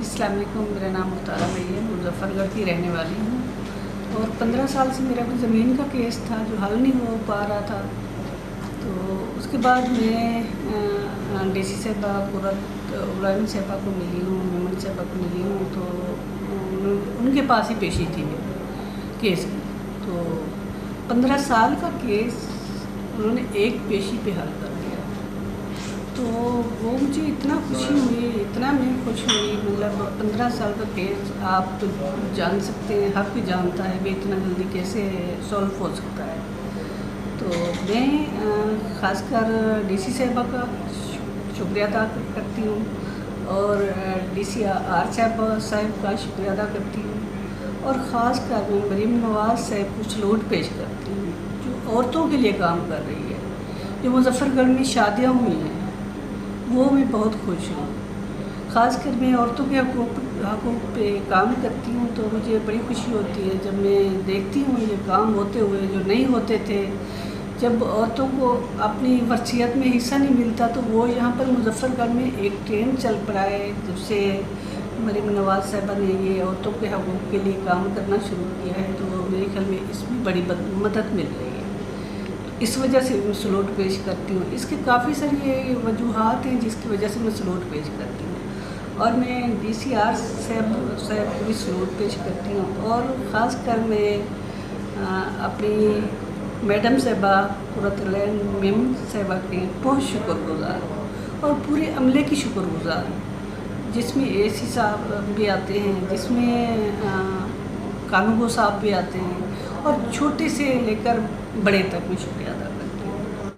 अस्सलाम वालेकुम। मेरा नाम मुख्तारा बई है, मुज़फ़्फ़रगढ़ की रहने वाली हूँ और 15 साल से मेरा कोई ज़मीन का केस था जो हल नहीं हो पा रहा था। तो उसके बाद मैं डीसी साहिबा इब्राहिम साहिबा को मिली हूँ, मेमन साहिबा को मिली हूँ। तो उनके पास ही पेशी थी मेरे केस की। तो 15 साल का केस उन्होंने एक पेशी पे हल कर दिया। तो वो मुझे इतना खुशी हुई, इतना मैं खुश हुई। मतलब 15 साल का केस आप तो जान सकते हैं, हर कोई जानता है कि इतना जल्दी कैसे सॉल्व हो सकता है। तो मैं ख़ासकर डीसी साहिबा का शुक्रिया अदा करती हूँ और डीसी आर साहब का शुक्रिया अदा करती हूँ और ख़ासकर मैं मरीम नवाज़ साहब को सलूट पेश करती हूँ जो औरतों के लिए काम कर रही है। जो मुज़फ़्फ़रगढ़ में शादियाँ हुई हैं वो मैं बहुत खुश हूँ। ख़ासकर मैं औरतों के हक़ों पे काम करती हूँ तो मुझे बड़ी खुशी होती है जब मैं देखती हूँ ये काम होते हुए जो नहीं होते थे। जब औरतों को अपनी वर्सियत में हिस्सा नहीं मिलता तो वो यहाँ पर मुज़फ़्फ़रगढ़ में एक ट्रेन चल पड़ा है जब से मरीम नवाज़ साहिबा ने ये औरतों के हक़ों के लिए काम करना शुरू किया है। तो मेरे ख्याल में इसमें बड़ी मदद मिल रही है। इस वजह से मैं सलूट पेश करती हूँ। इसके काफ़ी सारी वजूहात हैं जिसकी वजह से मैं सलूट पेश करती हूँ और मैं DCR साहब को भी सलूट पेश करती हूँ और ख़ासकर मैं अपनी मैडम साहिबा कुर्रतुल-ऐन मेमन साहिबा की बहुत शुक्रगुज़ार हूँ और पूरे अमले की शुक्रगुज़ार हूँ जिसमें AC साहब भी आते हैं, जिसमें कानूगो साहब भी आते हैं और छोटे से लेकर बड़े तक मैं शुक्रिया